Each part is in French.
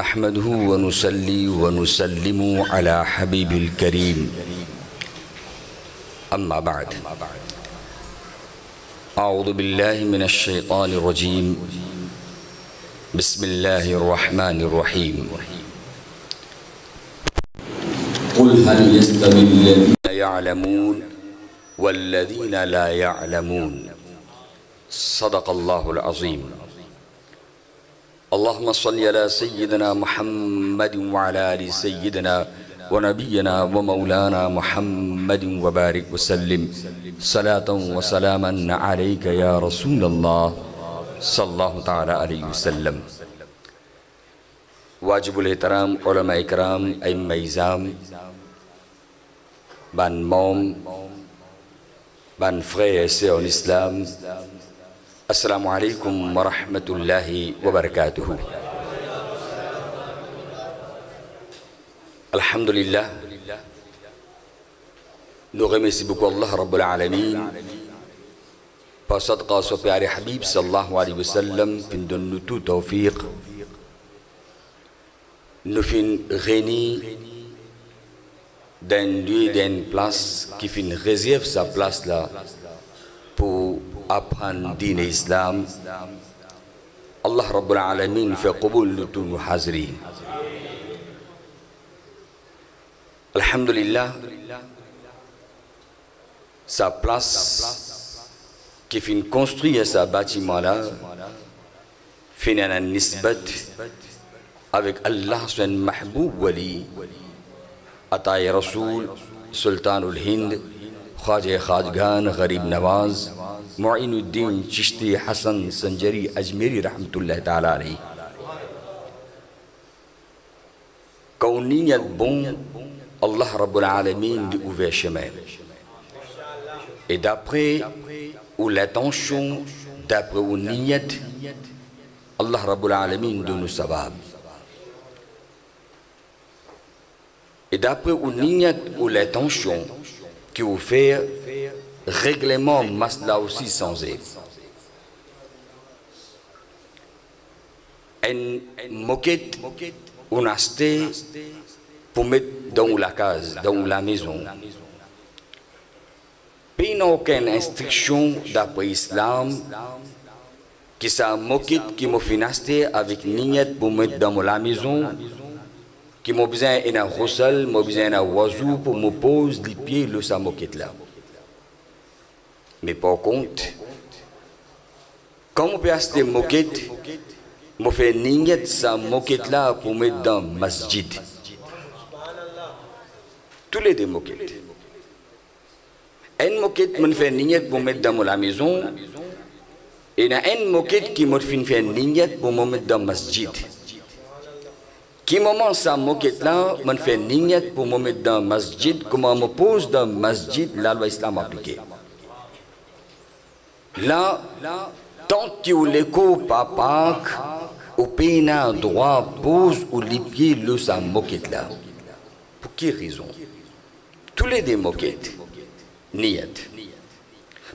نحمده ونصلي ونسلم على حبيب الكريم أما بعد أعوذ بالله من الشيطان الرجيم بسم الله الرحمن الرحيم قل هل يستوي الذين يعلمون والذين لا يعلمون صدق الله العظيم اللهم صل على سيدنا محمد وعلى آل سيدنا ونبينا ومولانا محمد وبارك وسلم صلاة وسلاما عليك يا رسول الله صلى الله تعالى عليه وسلم واجب الاحترام علماء کرام ائمہ اعظام ban mom ban frères et sœurs en islam. Assalamu alaikum wa rahmatullahi wa barakatuh. Alhamdulillah, nous remercions beaucoup Allah Rabbul Alamin par sadqa son père Habib sallallahu alayhi wa sallam qui nous donne tout tawfiq. Nous finissons réunis d'un lieu, d'une place qui finit réserve sa place là pour apprendre din islam. Allah Rabbul Alamin fait qaboul de tous nos hazrin. Alhamdulillah, sa place qui finit construire ce bâtiment là finit un nisbat avec Allah son mahboub wali Ataï Rasoul Sultan ul-Hind Khwaja Khwajagan Gharib Nawaz Mu'inuddin Chishti Hassan Sanjari Ajmeri Rahmatullahi Ta'ala alayhi. Kauniyat bon, Allah Rabbul Alamin lui ouvert chemin. Et d'après où l'attention, d'après où niyat, Allah Rabbul Alamin donne sabab. Et d'après où niyat ou l'attention qui vous fait règlement masla aussi sans elle. Un moquette on a acheté pour mettre dans la case, dans la maison. Puis il n'y a aucune instruction d'après l'islam qui s'est moquette qui m'a fait acheter avec niyat pour mettre dans la maison. Qui m'a besoin d'un rossel, m'a besoin d'un oiseau pour me poser les pieds de sa moquette là. Mais par contre, quand on peut acheter une moquette, on fait niyat sa moquette là pour mettre dans le masjid. Tous les deux moquettes. Une moquette, on fait niyat pour mettre dans la maison. Et il y a une moquette qui m'a fait niyat pour me mettre dans le masjid. Qui moment sa moquette là, on fait niyat pour me mettre dans le masjid, comment on me pose dans le masjid, la loi islam appliquée. Là, tant que l'écho papa, au pays n'a droit, pose ou les pieds le sa moquette là. Pour quelle raison? Tous les deux moquettes, niyat.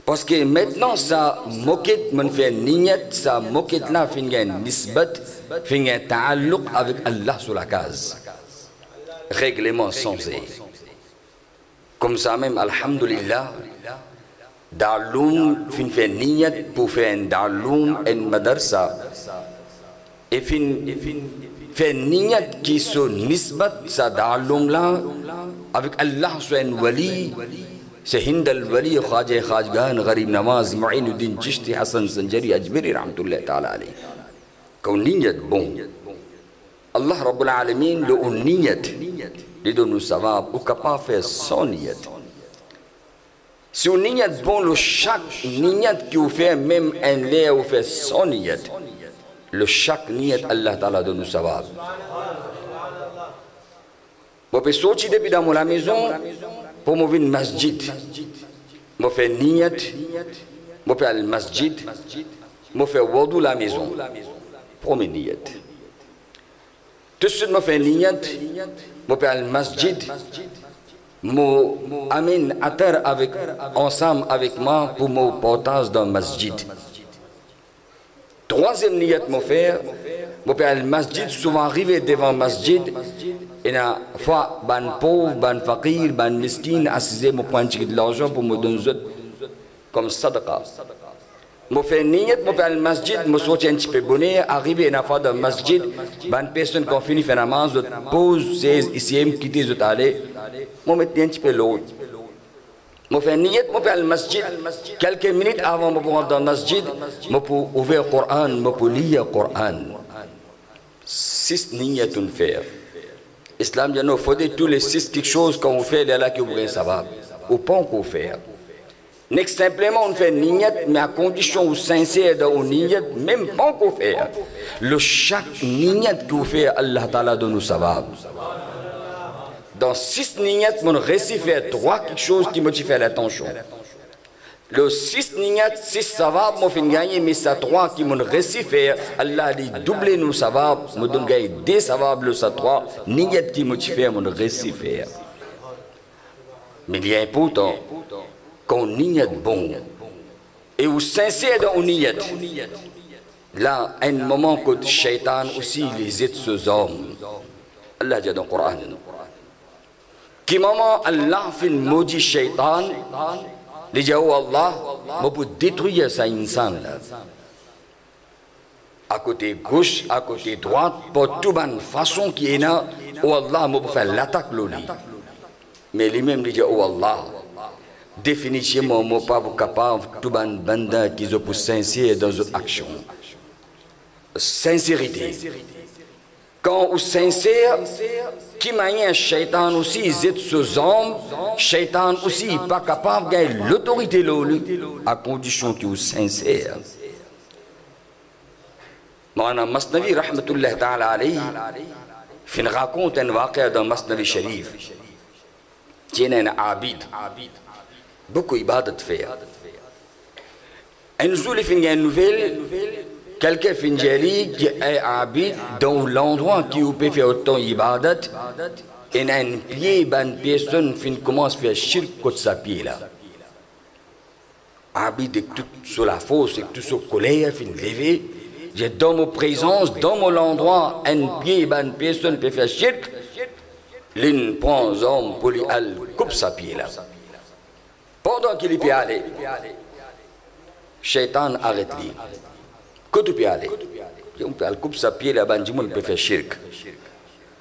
Parce que maintenant, sa moquette, on fait niyat, sa moquette là, fait un nisbat, fait un ta'alluq avec Allah sur la case. Règlement censé. Comme ça même, alhamdulillah, Daloum, fait niyat pour faire un daloum, un madarsa. Et fait niyat qui sont nisbat, sa daloum là, avec Allah sur un wali. C'est Hind al-Wali Khwaja Khwajagan Gharib Nawaz Mu'inuddin Chishti Hassan Sanjari Ajmeri Rahmatullahi Ta'ala alayhi. Quand niyat bon, Allah Rabbul Alamin le niyat, lui donne nous savab, ou capable faire sans niyat. Si on niyat bon, le chaque niyat qui vous fait même un lait ou fait sans niyat, le chaque niyat Allah Ta'ala donne nous savab. Vous pouvez sortir depuis dans la maison. Pour me venir masjid, je fais niyat, je fais le masjid, je fais wadou la maison. Premier niyat. Tout de suite, je fais niyat, je fais le masjid, je amène à terre ensemble avec moi pour mon portage dans le masjid. Troisième niyat, je fais Mon père, le masjid, souvent arrivé devant le masjid, et na fois, ban pauvre, ban fakir, ban miskin, assisé, mon point de l'argent pour me donner comme sadaqa. Mon fait niyat, mon père, le masjid, mon sorti un petit peu bonnet, arrivé na fois dans le masjid, ban personne qui finit faire namaz, pose, c'est ici, quitter, zot aller, mon mettre un petit peu l'autre. Mon fait niyat, mon père, le masjid, quelques minutes avant de rentrer dans le masjid, mon pour ouvrir le Coran, mon pour lire le Coran. 6 niyatun faire. Islam dit non, il faut tous les 6 quelque chose qu'on fait, il y a là qui vous un sabab. Ou pas qu'on fait. Next simplement on fait niyat, mais à condition où sincère dans niyat, même pas qu'on fait. Le chaque niyat que vous faites, Allah Ta'ala donne nous sabab. Dans 6 niyat, on réussit faire 3 quelque chose qui motive l'attention. Le 6 niyat, 6 savab, moi fin gagner, mais ça 3 qui m'ont réussi faire, Allah dit doubler nos savab, me donne gagner des savab, le ça 3, niyat qui motive m'ont réussi faire. Mais il est important qu'on niyat bon, et où sincère dans niyat. Là, à un moment que le shaitan aussi les aide ces hommes. Allah dit dans le Coran. Qui moment Allah fait maudit shaitan, il dit oh Allah, je peux détruire ça insan là. À côté gauche, à côté droite, pour toute bonne façon qui est là, oh Allah, je peux faire l'attaque l'oli. Mais lui-même dit oh Allah, définitivement, je ne suis pas capable de tout bonne bande qui sont sincères dans une action. Sincérité. Quand on est sincère, qui m'a shaitan aussi, ils aident ce hommes, shaitan aussi n'est pas capable de gagner l'autorité à condition qu'il est sincère. Maana Masnavi, rahmatullah ta'ala alayhi, fin raconte un waqia dans Masnavi Sharif. Tiens un abid, beaucoup ibadat faire. Un jour, il finit une nouvelle. Quelqu'un finit qui est abid dans l'endroit qui peut faire autant ibadat et un pied, une personne commence à faire shirk contre sa pied là. Abid est tout sur la fosse, et tout sur colère, fin levé. J'ai dans mon présence, dans mon endroit, un pied, une personne peut faire shirk. L'un prend un homme pour lui coupe sa pied là. Pendant qu'il peut aller, Shaitan arrête lui. Que tu peux aller? On peut aller couper sa pied là-bas, on peut faire shirk.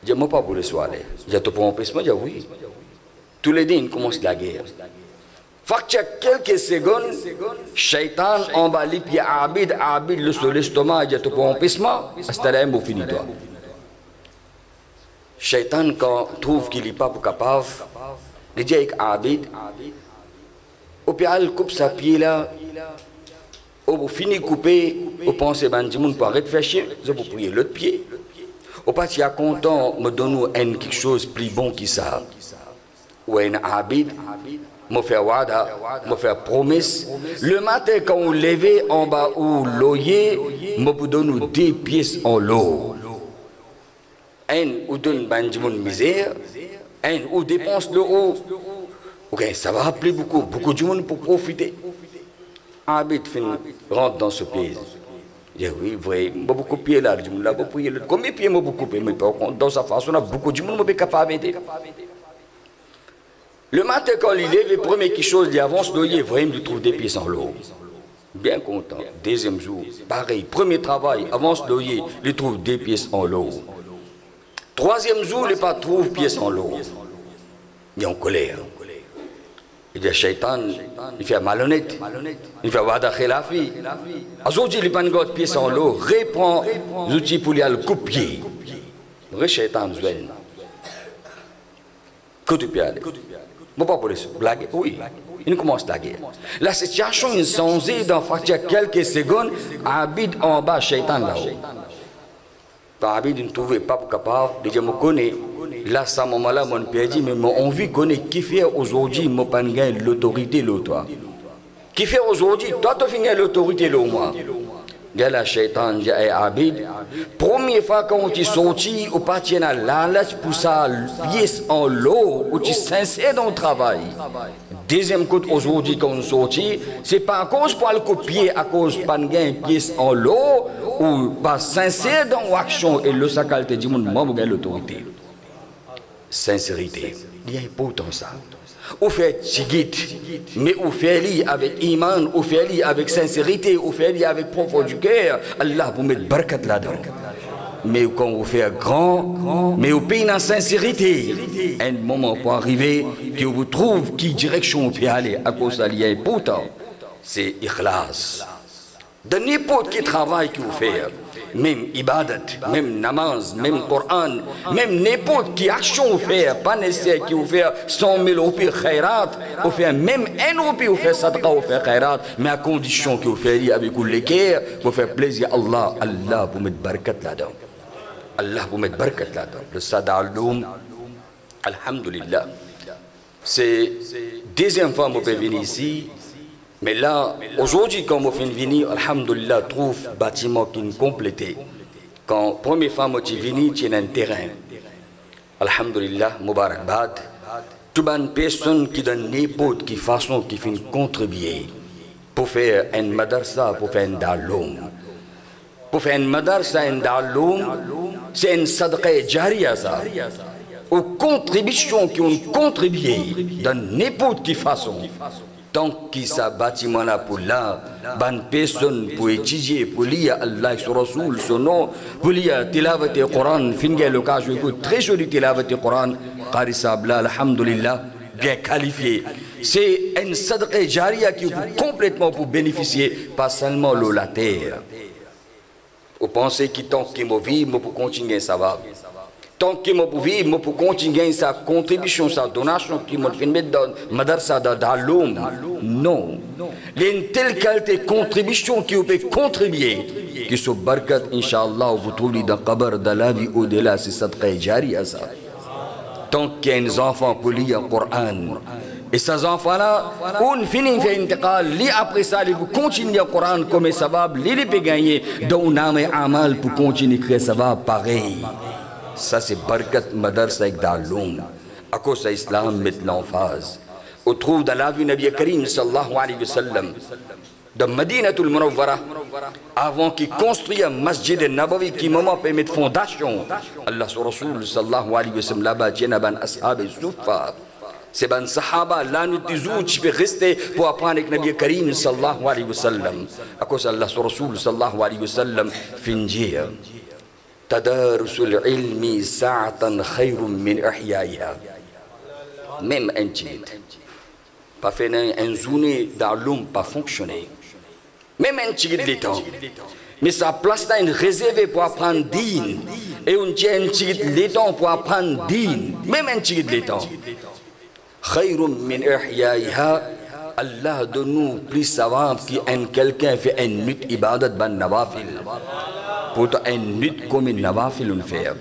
Je ne sais pas pour le soir. Je te prends un peu, je dis oui. Tous les deux, ils commencent la guerre. Fait que quelques secondes, Shaitan emballe les pieds abid le sur l'estomac, je te prends un peu, c'est là où finit toi. Shaitan, quand trouve qu'il n'est pas capable, il dit avec abid, on peut aller couper sa pied là. Au fini couper, au pensez que je peux arrêter de faire chier, je peux prier l'autre pied. Au pas si content, me donne quelque chose de plus bon que ça. Ou un abid, me faire wada, me faire promesse. Le matin, quand on levait en bas ou loyer, me donne 2 pièces en l'eau. Un ou donne une misère, un ou dépense l'eau. Ok, ça va rappeler beaucoup de monde pour profiter. Abid rentre dans ce pays. Il dit oui, vrai, je vais beaucoup pied là, je vais beaucoup pied. Combien de pieds je vais beaucoup pied? Mais dans sa façon, beaucoup de monde est capable d'aider. Le matin, quand il lève, la première chose, il avance, il vraiment il trouve des pièces en l'eau. Bien content. Deuxième jour, pareil, premier travail, avance, il trouve 2 pièces en l'eau. Troisième jour, il ne trouve pas pièces en l'eau. Il est en colère. Il dit Shaitan, il fait malhonnête, il fait wada khilafi. Aujourd'hui, il prend une pièce en l'eau, reprend les outils pour lui aller couper. Le Shaitan zwen. Que tu peux aller? Bon, pas pour les blagues, oui. Il commence la guerre. La situation est changée dans quelques secondes. Abid en bas, Shaitan là-haut. Abid ne trouvait pas capable de dire, je me connais. Là, à ce moment-là, mon père dit, mais mon envie connaît qui fait aujourd'hui, mon pas l'autorité, toi. Qui fait aujourd'hui, toi, tu finis l'autorité, moi. Il y a la Shaitan, il y a Abid. Première fois quand tu es sorti, ou pas tu as la pour ça, pièce en l'eau, où tu es sincère dans le travail. Deuxième côté aujourd'hui qu'on sortit, c'est pas à cause pour le copier, à cause pas de gain pièce en l'eau ou pas sincère dans l'action et le sacal te dit mon membre l'autorité. Sincérité, il y a important ça. Ou fait tigit, mais ou fait li avec iman, ou fait li avec sincérité, ou fait li avec profond du cœur. Allah vous met barkat là-dedans. Mais quand vous faites grand, mais vous payez en sincérité. Un moment pour arriver, que vous trouvez qui direction vous pouvez aller à cause de l'IA. Pourtant, c'est ikhlas. De n'importe quel travail que vous faites, même ibadat, même namaz, même Coran, même n'importe quelle action vous faites, pas nécessaire que vous faites 100 000 roupies khairat, vous faites même 1 roupie, vous faites sadqa, vous faites khairat, mais à condition que vous faites avec le cœur, vous faites plaisir à Allah, Allah vous met barakat là-dedans. Allah vous met barakat là-dedans. Le sada'aloum, alhamdulillah. C'est deuxième fois que je peux venir ici. Mais là, aujourd'hui, quand je viens venir, alhamdulillah, trouve bâtiment qui est complété. Quand la première fois que je viens, il y a un terrain. Alhamdulillah, Mubarak Bad. Toutes les personnes qui donnent n'importe quelle façon qui viennent contribuer pour faire un madarsa, pour faire un daloum. Pour faire un madarsa, un daloum, c'est une sadqa jariya ça. Aux contributions qui ont contribué dans n'importe quelle façon. Tant que ce bâtiment-là pour là, bonne personne pour étudier, pour lire Allah sur Rasoul, son nom, pour lire Tilavat et Coran, finir le cas, je écoute très joli Tilavat et Coran, Qari Sabla, alhamdulillah, bien qualifié. C'est une sadqa jariya qui est complètement pour bénéficier, pas seulement la terre. Vous pensez que tant que je vis, je peux continuer, ça va. Tant que je peux vivre, je peux continuer sa contribution, sa donation qui me fait mettre dans le madarsa dans l'homme. Non. Il y a une telle qualité de contribution qui peut contribuer. Que ce barkat, Inch'Allah, vous trouvez dans le qabr, dans la vie au-delà, c'est sadqa jariya ça. Tant qu'il y a des enfants pour lire le Coran. Et ces enfants-là, on finit faire intiqal, après ça, ils vont continuer le Coran comme ça va, ils peuvent gagner dans un amal pour continuer à créer ça va pareil. Ça c'est barkat madarsa avec daloum. À cause de l'islam met l'emphase. On trouve dans la vie Nabi Karim sallallahu alayhi wa sallam, de Madinatul Munawwara, avant qu'il construise un masjid al-Nabawi qui moment peut mettre fondation. Allah sur Rasoul sallallahu alayhi wa sallam là-bas, il y a ban ashab et soufa. C'est ban sahaba, là nous disons, tu peux rester pour apprendre avec Nabi Karim sallallahu alayhi wa sallam. À cause Allah sur Rasoul sallallahu alayhi wa sallam, finir. تدارس العلم ساعة خير من إحيائها. Même un tigit. Pas faire un journée dans l'homme, pas fonctionner. Même un tigit de temps. Mais sa place là est réservée pour apprendre din. Et on tient un tigit de temps pour apprendre din. Même un tigit de temps. خير من إحيائها. Allah donne-nous plus savant qu'un quelqu'un fait une nuit ibadat ban nawafil. Pour une nuit comme une nawafil on fait.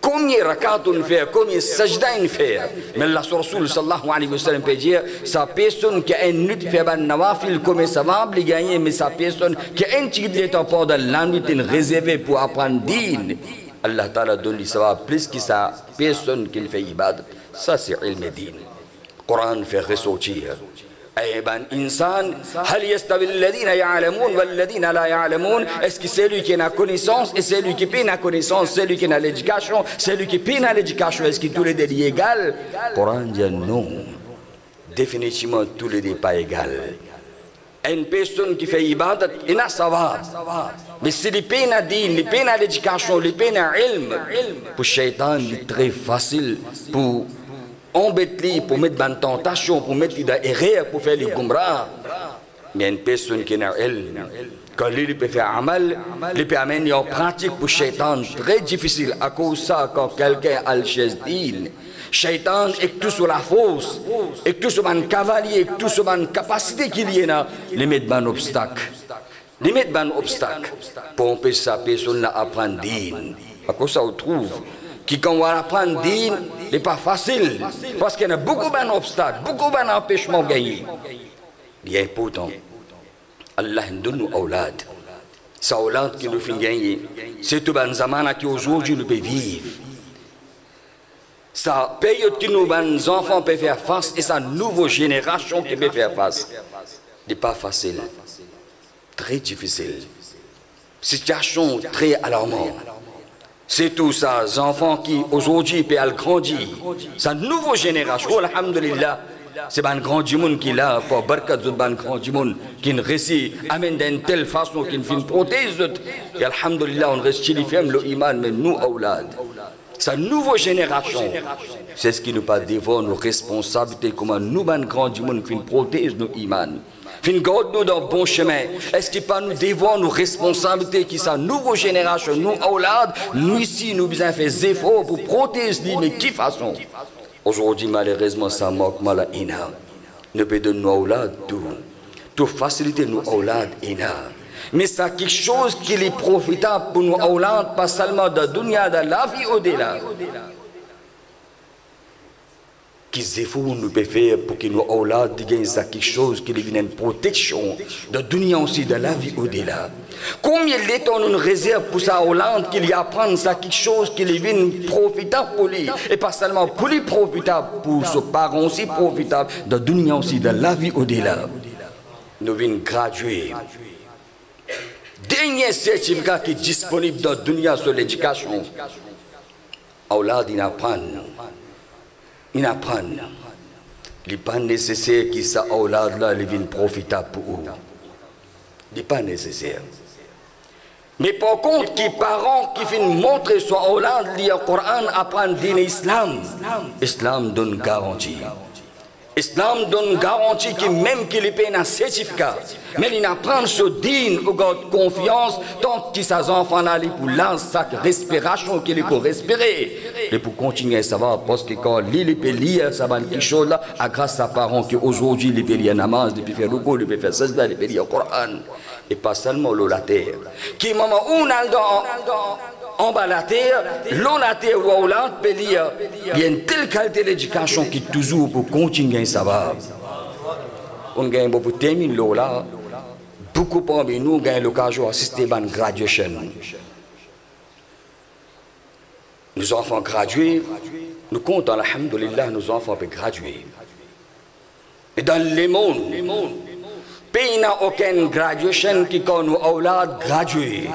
Combien rakat on fait, combien sajda on fait. Mais Allah sur Rasoul sallallahu alayhi wa sallam peut dire, sa personne qui a une nuit fait ban nawafil comme ça va lui gagner, mais sa personne qui a un petit de temps pendant la nuit réservé pour apprendre din. Allah Ta'ala donne lui savoir plus que sa personne qui fait ibadat. Ça c'est ilm din. Coran fait ressortir. أيبان إنسان هل يستوي الذين يعلمون والذين لا يعلمون. Est-ce que celui qui a la connaissance et celui qui n'a pas la connaissance, celui qui a l'éducation, celui qui n'a pas l'éducation, est-ce que tous les deux sont égaux? Coran dit non. Définitivement tous les deux pas égaux. Une personne qui fait ibadat, il a savoir. Mais si il n'a pas dit, il n'a pas l'éducation, il n'a pas l'ilm, pour Shaitan, c'est très facile pour embêter, pour mettre dans tentation, pour mettre dans erreur, pour faire les gumra. Mais une personne qui n'a elle, quand il peut faire amal, il peut amener en pratique pour Shaitan, très difficile. À cause de ça, quand quelqu'un a le chesdine, Shaitan est tout sur la force, est tout sur un cavalier, est tout sur une capacité qu'il y a, il met un obstacle. Il met un obstacle pour empêcher sa personne à apprendre din. À cause de ça, on trouve qui quand on va apprendre din, n'est pas facile parce qu'il y a beaucoup d'obstacles, beaucoup d'empêchements gagnés. Il est important. Allah nous donne nos aulad. Sa aulad qui nous fait gagner, c'est tout le zamana qui aujourd'hui nous peut vivre. sa période que nos enfants peuvent faire face et sa nouvelle génération qui peut faire face, n'est pas facile, très difficile. Situation très alarmante. C'est tout ça, les enfants qui aujourd'hui peuvent grandir. Sa nouvelle génération, alhamdulillah, c'est un grand monde qui est là, pour barkat de un grand monde qui réussit à amener d'une telle façon qu'il fait une prothèse. Et alhamdulillah, on reste chez les femmes, le iman, mais nous, aoulad. Sa nouvelle génération, c'est ce qui nous pas devant nos responsabilités, comment nous, un grand monde, fait une prothèse, nos iman. Fin garde nous dans le bon chemin. Est-ce qu'il pas nous devant nos responsabilités qui sont nouvelle génération, nous aulad, nous ici nous besoin faire des efforts pour protéger, mais qui façon? Aujourd'hui malheureusement ça manque mal à ina. Nous peut donner nos aulad tout faciliter nos aulad ina. Mais ça quelque chose qui est profitable pour nous aulad, pas seulement dans la dunya, dans la vie au-delà. Qu'ils efforts nous pouvons faire pour que nos aulad gagnent quelque chose qui devient une protection de la dunya aussi, de la vie au-delà. Combien de temps nous réserve pour ça aulad qu'il y apprendre ça quelque chose qui devient profitable pour lui et pas seulement pour lui profitable pour ses parents aussi profitable de la dunya aussi, de la vie au-delà. Nous venons graduer. Dernier certificat qui est disponible dans la dunya sur l'éducation. Aulad il apprend. Ils apprennent. Il n'est pas nécessaire que ça aulad là devienne profitable pour eux. Il n'est pas nécessaire. Mais par contre, les parents qui viennent montrer son aulad lire le Coran, apprendre l'islam, l'islam donne garantie. L'islam donne garantie que même qu'il ait un certificat, mais il apprend ce digne ou garde confiance tant que ses enfants n'allaient pour lancer sa respiration qu'il est pour respirer. Et pour continuer à savoir, parce que quand il peut lire, ça va quelque chose là, grâce à ses parents qui aujourd'hui il peut lire namaz, il peut faire ruku, il peut faire sajda, il peut lire le Coran. Et pas seulement l'eau la terre. Qui moment où on a en bas la terre, l'on la terre ou on l'a peut lire. Il y a une telle qualité d'éducation qui toujours pour continuer à savoir. On gagne beaucoup de terminer l'eau là. Beaucoup parmi nous gagnent l'occasion d'assister à une graduation. Nos enfants gradués, nous comptons, alhamdulillah, nos enfants peuvent graduer. Et dans le monde, pays n'a aucune graduation qui quand nous aulad gradués.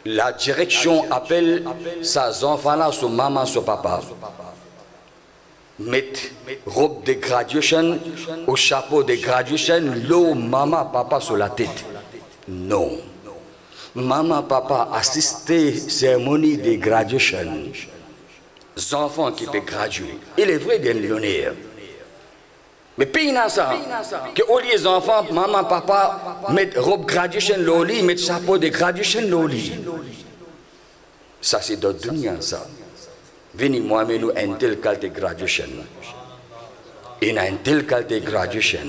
La direction appelle ses enfants là, son maman, son papa. Mettre robe de graduation, au chapeau de graduation, l'eau, maman, papa sur la tête. Non. Maman, papa assister cérémonie de graduation. Les enfants qui peuvent graduer. Il est vrai qu'il y a un l'honneur. Mais pays n'a ça. Que au lieu des enfants, maman, papa mettent robe graduation l'oli, mettent chapeau de graduation l'oli. Ça c'est dans le dunya ça. Venez moi mais nous une telle qualité de graduation. Et une telle qualité de graduation.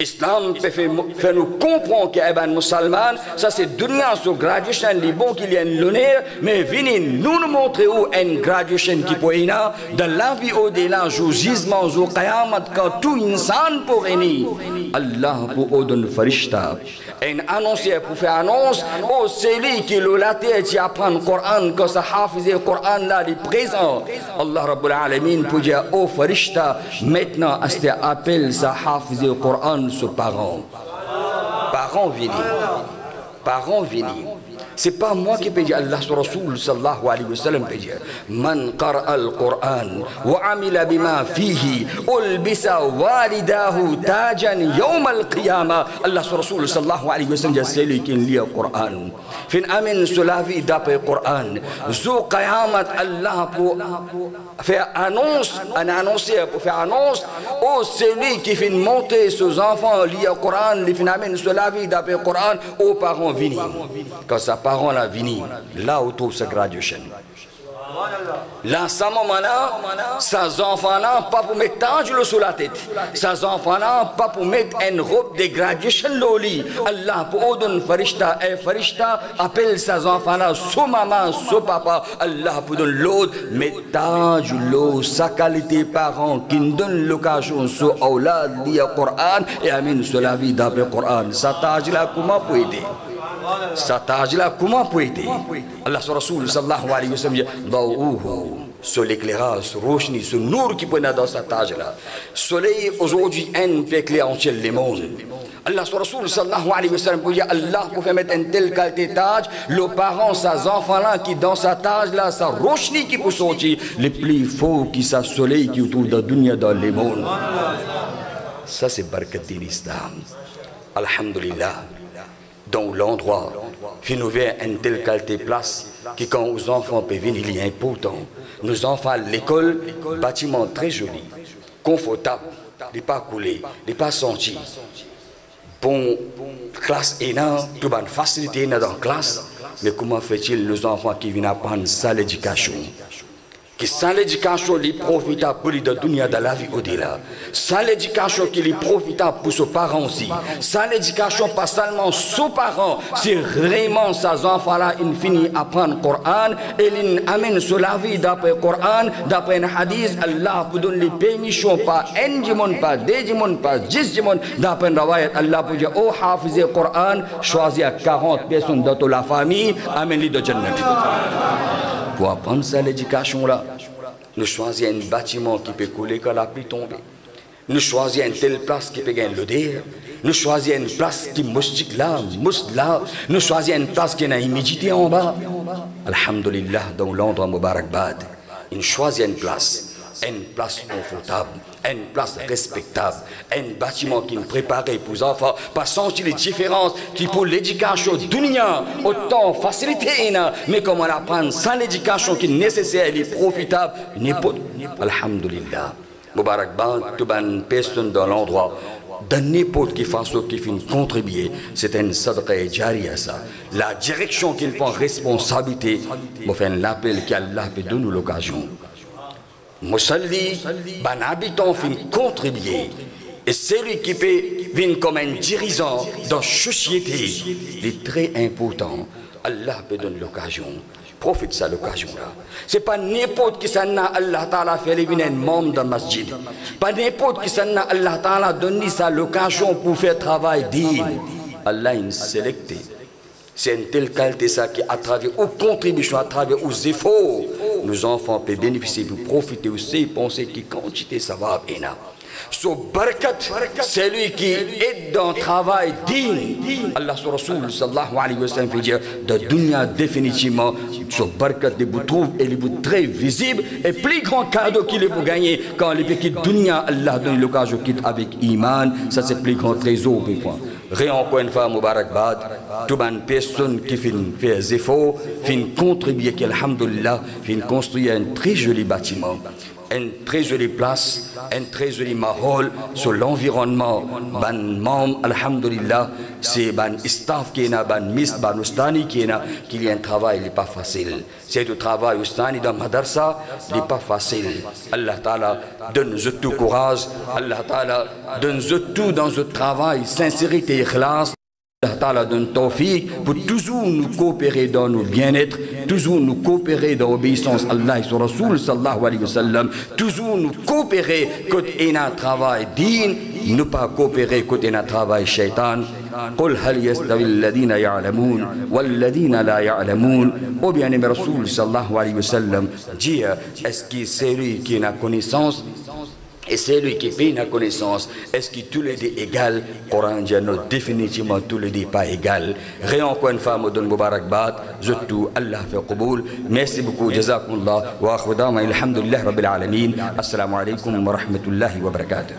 Islam peut faire nous comprendre qu'il y a un musulman, ça c'est dunya sur graduation, les bons qu'il y a l'honneur, mais venez nous montrer où une graduation qui peut y avoir dans la vie au-delà, au jugement, au qayamat, quand tout insan pour venir. Allah pour ordonner farishta. Et annoncer pour faire annonce, oh c'est lui qui l'a terre qui apprend le Coran, que ça hafize le Coran là, il est présent. Allah Rabbul Alamin pour dire, oh farishta, maintenant, à ce appel, ça hafize le Coran sur parents. Parents venez. Parents venez. C'est pas moi qui peux dire, Allah sur Rasoul sallallahu alayhi wa sallam peut dire, Man qara al-Qur'an wa amila bima fihi ulbisa walidahu tajan yawm al-qiyamah. Allah sur Rasoul sallallahu alayhi wa sallam dit, c'est lui qui lit le Coran. Fin amin sur la vie d'après le Coran. Zou qayamat Allah pour faire annonce, un annonceur pour faire annonce, oh c'est lui qui fait monter ses enfants lire le Coran, les fin amin sur la vie d'après le Coran, aux parents venus. Quand sa parents la vini, là où tout se graduation. Là, à ce moment-là, ces enfants-là, pas pour mettre un sur la tête. Ces enfants-là, pas pour mettre une robe de graduation loli. Allah, pour ordonner farishta, et farishta appelle ces enfants-là, son maman, son papa. Allah, pour donner l'autre, mettre l'eau, sa qualité parents, qui nous donne l'occasion, sur aulad, lire le Coran, et amène sur la vie d'après le Coran. Ça tâche là, comment pour aider? Ça tâche là, comment pour aider? Allah sur Rasoul sallallahu alayhi wa sallam dit, sur l'éclairage, sur Roshni, sur Nour qui prenait dans sa tâche là. Soleil aujourd'hui, un fait éclair entier le monde. Allah sur Rasoul sallallahu alayhi wa sallam pour dire Allah pour faire mettre une telle qualité de tâche, le parent, ses enfants là qui dans sa tâche là, sa Roshni qui peut sortir, les plus faux qui sa soleil qui autour de la dunya dans le monde. Ça c'est barkat de l'islam. Alhamdulillah. Dans l'endroit, qui nous vient une telle qualité de place, qui quand aux enfants peuvent venir, il est important. Nos enfants à l'école, bâtiment très joli, confortable, il n'est pas coulé, il n'est pas senti. Bon, classe énorme, tout bonne facilité dans la classe, mais comment fait-il nos enfants qui viennent apprendre ça l'éducation? Qui sans l'éducation, il est profitable pour la dunya de la vie au-delà. Sans l'éducation, qui est profitable pour ses parents aussi. Sans l'éducation, pas seulement ses parents, c'est vraiment ces enfants-là, ils finissent à apprendre le Coran et ils amènent sur la vie d'après le Coran, d'après un hadith. Allah vous donne les permissions, pas un dimon, pas deux dimon, pas 10 dimon, d'après un rawayat. Allah vous dit, oh, hafiz le Coran, choisis 40 personnes dans la famille, amène-les de Jannat. Pour apprendre ça, l'éducation-là, nous choisissons un bâtiment qui peut couler quand la pluie tombe. Nous choisissons une telle place qui peut gagner l'odeur. Nous choisissons une place qui moustique là, mousse là. Nous choisissons une place qui a une humidité en bas. Alhamdulillah, dans l'endroit Mubarakbad, nous choisissons une place confortable, une place respectable, un bâtiment qui nous prépare pour les enfants, pas sentir les différences qui pour l'éducation dunya, autant facilité, mais comment l'apprendre sans l'éducation qui est nécessaire et profitable, n'importe. Alhamdulillah. Mubarakbad, toute une personne dans l'endroit, de n'importe quelle façon qui finit contribuer, c'est une sadqa jariya ça. La direction qu'il prend responsabilité, me fait un appel qu'Allah peut donner l'occasion. Moussalli, ban habitant fin contribuer. Et celui qui peut venir comme un dirigeant dans la société, il est très important. Allah peut donner l'occasion. Profite de cette occasion-là. Ce n'est pas n'importe qui s'en a Allah Ta'ala fait venir un membre dans le masjid. Pas n'importe qui s'en a Allah Ta'ala donné sa l'occasion pour faire travail digne. Allah a sélecté. C'est une telle qualité ça qui à travers aux contributions, à travers aux efforts, nos enfants peuvent bénéficier, pour profiter aussi, penser qui quantité ça va bien. So barakat, c'est lui qui est dans le travail digne. Allah sur Rasoul sallallahu alayhi wa sallam fait dire de dunya définitivement, so barakat de vous trouve et les vous très visible et plus grand cadeau qu'il est pour gagner quand les petits dunya Allah donne l'occasion quitte avec iman, ça c'est le plus grand trésor. Rien encore une fois, Mubarakbad, toute une personne qui fait des efforts, fait contribuer, alhamdulillah, fait construire un très joli bâtiment, une très jolie place, un très joli mahol sur l'environnement. Ban membre, alhamdulillah, c'est ban staff qui est là, ban miss, ban ustani qui est là, qu'il y a un travail, il n'est pas facile. C'est le travail ustani dans madarsa, il n'est pas facile. Allah Ta'ala donne-nous tout courage, Allah Ta'ala donne-nous tout dans ce travail, sincérité et ikhlas. Allah Ta'ala donne tawfiq pour toujours nous coopérer dans nos bien-être, toujours nous coopérer dans l'obéissance à Allah et son Rasoul sallallahu alayhi wa sallam, toujours nous coopérer côté un travail digne, ne pas coopérer côté un travail shaitan. قل هل يستوي الذين يعلمون والذين لا يعلمون. Au bien-aimé Rasoul sallallahu alayhi wa sallam, dit est-ce que c'est lui qui a connaissance et c'est lui qui fait la connaissance, est-ce que tous les deux égales? Coran dit non, définitivement tous les deux pas égales. Rien encore une fois, Moudon Mubarakbad, je tout, Allah fait qaboul. Merci beaucoup, jazakumullah, wa akhudama, alhamdulillah, rabbil alamin. Assalamu alaikum wa rahmatullahi wa barakatuh.